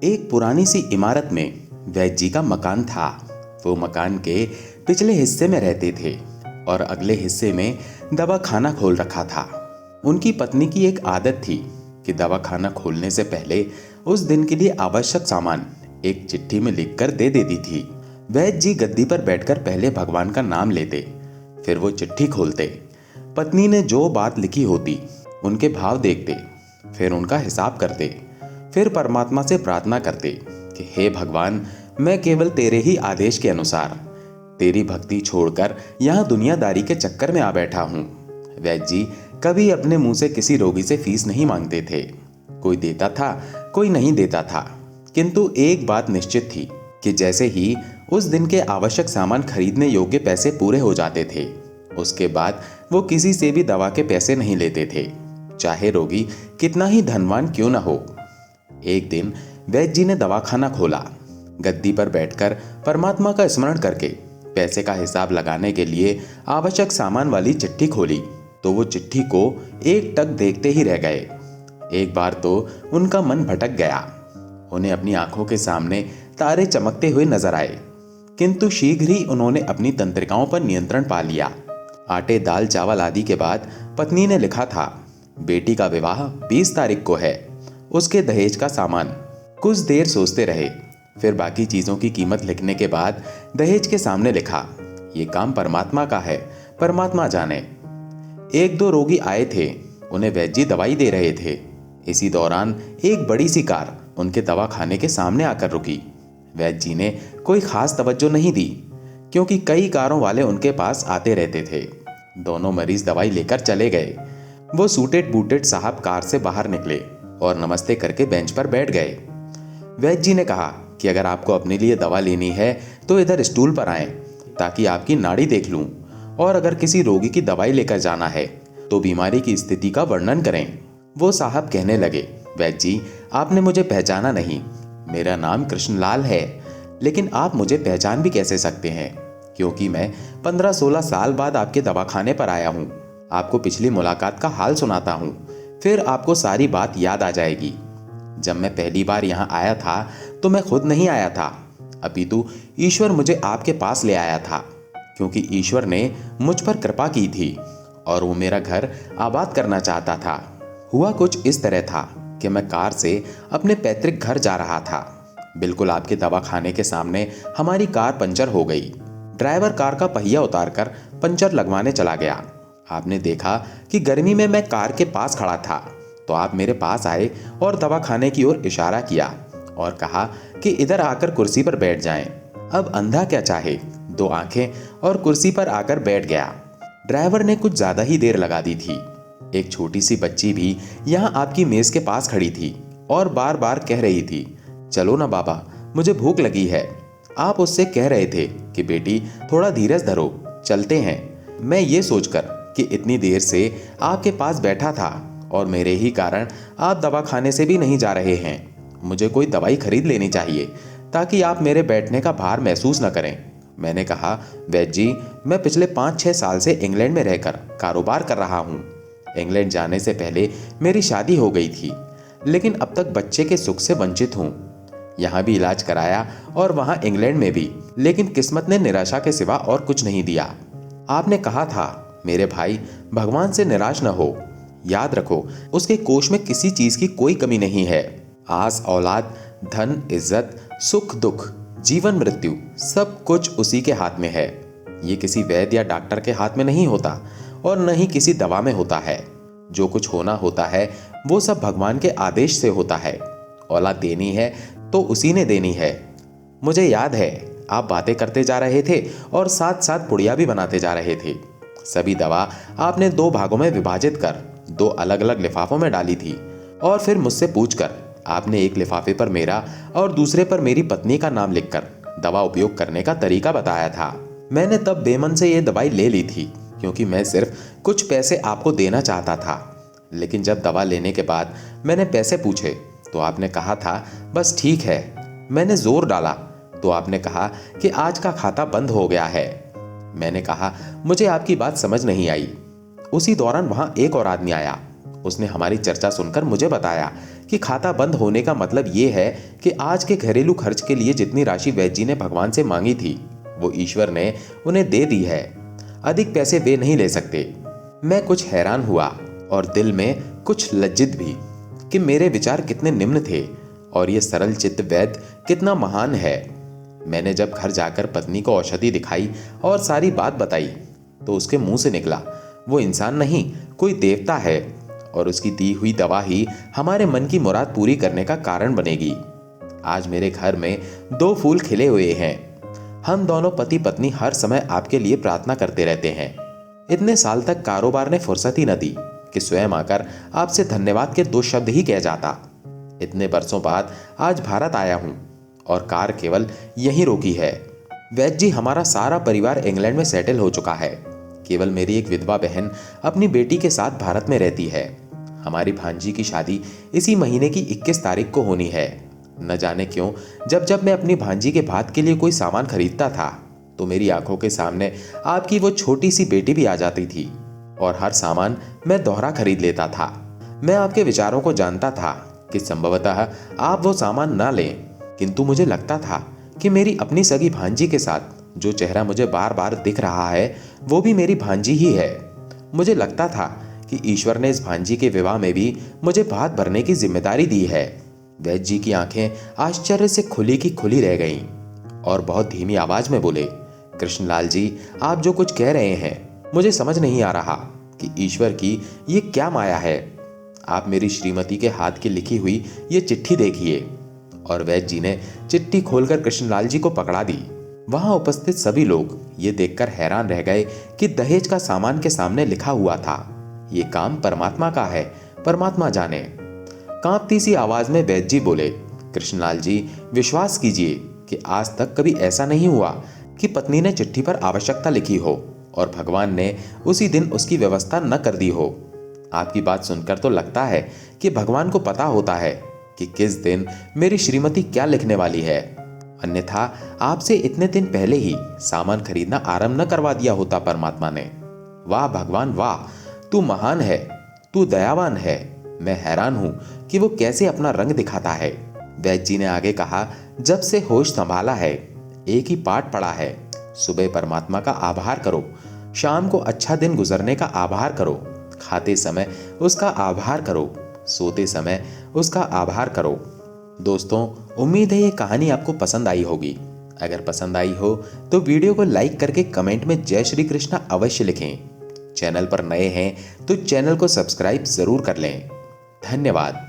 एक पुरानी सी इमारत में वैद्य जी का मकान था। वो मकान के पिछले हिस्से में रहते थे और अगले हिस्से में दवा खाना खोल रखा था। उनकी पत्नी की एक आदत थी कि दवा खाना खोलने से पहले उस दिन के लिए आवश्यक सामान एक चिट्ठी में लिखकर दे देती थी। वैद्य जी गद्दी पर बैठकर पहले भगवान का नाम लेते, फिर वो चिट्ठी खोलते। पत्नी ने जो बात लिखी होती उनके भाव देखते, फिर उनका हिसाब करते, फिर परमात्मा से प्रार्थना करते कि हे भगवान, मैं केवल तेरे ही आदेश के अनुसार तेरी भक्ति छोड़कर यहाँ दुनियादारी के चक्कर में आ बैठा हूँ। वैद्य जी कभी अपने मुंह से किसी रोगी से फीस नहीं मांगते थे। कोई देता था, कोई नहीं देता था, किंतु एक बात निश्चित थी कि जैसे ही उस दिन के आवश्यक सामान खरीदने योग्य पैसे पूरे हो जाते थे, उसके बाद वो किसी से भी दवा के पैसे नहीं लेते थे, चाहे रोगी कितना ही धनवान क्यों न हो। एक दिन वैद्य जी ने दवाखाना खोला। गद्दी पर बैठकर परमात्मा का स्मरण करके पैसे का हिसाब लगाने के लिए आवश्यक सामान वाली चिट्ठी खोली तो वो चिट्ठी को एक टक देखते ही रह गए। एक बार तो उनका मन भटक गया। उन्हें अपनी आंखों के सामने तारे चमकते हुए नजर आए, किंतु शीघ्र ही उन्होंने अपनी तंत्रिकाओं पर नियंत्रण पा लिया। आटे, दाल, चावल आदि के बाद पत्नी ने लिखा था, बेटी का विवाह 20 तारीख को है, उसके दहेज का सामान। कुछ देर सोचते रहे, फिर बाकी चीजों की कीमत लिखने के बाद दहेज के सामने लिखा, ये काम परमात्मा का है, परमात्मा जाने। एक दो रोगी आए थे, उन्हें वैद्य जी दवाई दे रहे थे। इसी दौरान एक बड़ी सी कार उनके दवा खाने के सामने आकर रुकी। वैद्य जी ने कोई खास तवज्जो नहीं दी, क्योंकि कई कारों वाले उनके पास आते रहते थे। दोनों मरीज दवाई लेकर चले गए। वो सूटेड बूटेड साहब कार से बाहर निकले और नमस्ते करके बेंच पर बैठ गए। वैद्य जी ने कहा कि अगर आपको अपने लिए दवा लेनी है तो इधर स्टूल पर आएं, ताकि आपकी नाड़ी देख लूं, और अगर किसी रोगी की दवाई लेकर जाना है तो बीमारी की स्थिति का वर्णन करें। वो साहब कहने लगे, वैद्य जी, आपने मुझे पहचाना नहीं। मेरा नाम कृष्णलाल है, लेकिन आप मुझे पहचान भी कैसे सकते हैं, क्योंकि मैं 15-16 साल बाद आपके दवाखाने पर आया हूँ। आपको पिछली मुलाकात का हाल सुनाता हूँ, फिर आपको सारी बात याद आ जाएगी। जब मैं पहली बार यहाँ आया था तो मैं खुद नहीं आया था, अपितु ईश्वर मुझे आपके पास ले आया था, क्योंकि ईश्वर ने मुझ पर कृपा की थी और वो मेरा घर आबाद करना चाहता था। हुआ कुछ इस तरह था कि मैं कार से अपने पैतृक घर जा रहा था। बिल्कुल आपके दवाखाने के सामने हमारी कार पंचर हो गई। ड्राइवर कार का पहिया उतारकर पंचर लगवाने चला गया। आपने देखा कि गर्मी में मैं कार के पास खड़ा था, तो आप मेरे पास आए और दवाखाने की ओर इशारा किया और कहा कि इधर आकर कुर्सी पर बैठ जाएं। अब अंधा क्या चाहे, 2 आंखें और कुर्सी पर आकर बैठ गया। ड्राइवर ने कुछ ज्यादा ही देर लगा दी थी। एक छोटी सी बच्ची भी यहाँ आपकी मेज के पास खड़ी थी और बार बार कह रही थी, चलो ना बाबा, मुझे भूख लगी है। आप उससे कह रहे थे कि बेटी थोड़ा धीरज धरो, चलते हैं। मैं ये सोचकर कि इतनी देर से आपके पास बैठा था और मेरे ही कारण आप दवाखाने से भी नहीं जा रहे हैं, मुझे कोई दवाई खरीद लेनी चाहिए ताकि आप मेरे बैठने का भार महसूस न करें। मैंने कहा, वैद्य जी, मैं पिछले 5-6 साल से इंग्लैंड में रहकर कारोबार कर रहा हूँ। इंग्लैंड जाने से पहले मेरी शादी हो गई थी, लेकिन अब तक बच्चे के सुख से वंचित हूँ। यहाँ भी इलाज कराया और वहाँ इंग्लैंड में भी, लेकिन किस्मत ने निराशा के सिवा और कुछ नहीं दिया। आपने कहा था, मेरे भाई, भगवान से निराश न हो। याद रखो, उसके कोष में किसी चीज की कोई कमी नहीं है। आस, औलाद, धन, इज्जत, सुख, दुख, जीवन, मृत्यु, सब कुछ उसी के हाथ में है। ये किसी वैद्य या डॉक्टर के हाथ में नहीं होता और न ही किसी दवा में होता है। जो कुछ होना होता है वो सब भगवान के आदेश से होता है। औलाद देनी है तो उसी ने देनी है। मुझे याद है, आप बातें करते जा रहे थे और साथ साथ पुड़िया भी बनाते जा रहे थे। सभी दवा आपने 2 भागों में विभाजित कर 2 अलग अलग लिफाफों में डाली थी और फिर मुझसे पूछकर आपने एक लिफाफे पर मेरा और दूसरे पर मेरी पत्नी का नाम लिखकर दवा उपयोग करने का तरीका बताया था। मैंने तब बेमन से ये दवाई ले ली थी, क्योंकि मैं सिर्फ कुछ पैसे आपको देना चाहता था। लेकिन जब दवा लेने के बाद मैंने पैसे पूछे तो आपने कहा था, बस ठीक है। मैंने जोर डाला तो आपने कहा कि आज का खाता बंद हो गया है। मैंने कहा, मुझे आपकी बात समझ नहीं आई। उसी दौरान वहां एक और आदमी आया। उसने हमारी चर्चा सुनकर मुझे बताया कि खाता बंद होने का मतलब ये है कि आज के घरेलू खर्च के लिए जितनी राशि वैद्य जी ने भगवान से मांगी थी वो ईश्वर ने उन्हें दे दी है। अधिक पैसे वे नहीं ले सकते। मैं कुछ हैरान हुआ और दिल में कुछ लज्जित भी कि मेरे विचार कितने निम्न थे और ये सरल चित्त वैद्य कितना महान है। मैंने जब घर जाकर पत्नी को औषधि दिखाई और सारी बात बताई तो उसके मुंह से निकला, वो इंसान नहीं कोई देवता है और उसकी दी हुई दवा ही हमारे मन की मुराद पूरी करने का कारण बनेगी। आज मेरे घर में 2 फूल खिले हुए हैं। हम दोनों पति पत्नी हर समय आपके लिए प्रार्थना करते रहते हैं। इतने साल तक कारोबार ने फुर्सत ही न दी कि स्वयं आकर आपसे धन्यवाद के 2 शब्द ही कह जाता। इतने बरसों बाद आज भारत आया हूं और कार केवल यहीं रोकी है। वैद्य जी, हमारा सारा परिवार इंग्लैंड में सेटल हो चुका है। केवल मेरी एक विधवा बहन अपनी बेटी के साथ भारत में रहती है। हमारी भांजी की शादी इसी महीने की 21 तारीख को होनी है। न जाने क्यों जब जब मैं अपनी भांजी के भात के लिए कोई सामान खरीदता था तो मेरी आंखों के सामने आपकी वो छोटी सी बेटी भी आ जाती थी और हर सामान मैं दोहरा खरीद लेता था। मैं आपके विचारों को जानता था कि संभवतः आप वो सामान ना लें, किंतु मुझे लगता था कि मेरी अपनी सगी भांजी के साथ जो चेहरा मुझे बार बार दिख रहा है वो भी मेरी भांजी ही है। मुझे लगता था कि ईश्वर ने इस भांजी के विवाह में भी मुझे भात भरने की जिम्मेदारी दी है। वैद्य जी की आंखें आश्चर्य से खुली की खुली रह गईं और बहुत धीमी आवाज में बोले, कृष्णलाल जी, आप जो कुछ कह रहे हैं मुझे समझ नहीं आ रहा कि ईश्वर की ये क्या माया है। आप मेरी श्रीमती के हाथ की लिखी हुई ये चिट्ठी देखिए। और वैद्य जी ने चिट्ठी खोलकर कृष्णलाल जी को पकड़ा दी। वहां उपस्थित सभी लोग ये देखकर हैरान रह गए कि दहेज का सामान के सामने लिखा हुआ था, ये काम परमात्मा का है, परमात्मा जाने। कांपती सी आवाज में वैद्य जी बोले, कृष्णलाल जी, विश्वास कीजिए कि आज तक कभी ऐसा नहीं हुआ कि पत्नी ने चिट्ठी पर आवश्यकता लिखी हो और भगवान ने उसी दिन उसकी व्यवस्था न कर दी हो। आपकी बात सुनकर तो लगता है कि भगवान को पता होता है कि किस दिन मेरी श्रीमती क्या लिखने वाली है, अन्यथा आपसे इतने दिन पहले ही सामान खरीदना आरंभ न करवा दिया होता परमात्मा ने। वाह भगवान वाह, तू महान है, तू दयावान है। मैं हैरान हूं कि वो कैसे अपना रंग दिखाता है। वैद्य जी ने आगे कहा, जब से होश संभाला है एक ही पाठ पढ़ा है, सुबह परमात्मा का आभार करो, शाम को अच्छा दिन गुजरने का आभार करो, खाते समय उसका आभार करो, सोते समय उसका आभार करो। दोस्तों, उम्मीद है ये कहानी आपको पसंद आई होगी। अगर पसंद आई हो तो वीडियो को लाइक करके कमेंट में जय श्री कृष्णा अवश्य लिखें। चैनल पर नए हैं तो चैनल को सब्सक्राइब जरूर कर लें। धन्यवाद।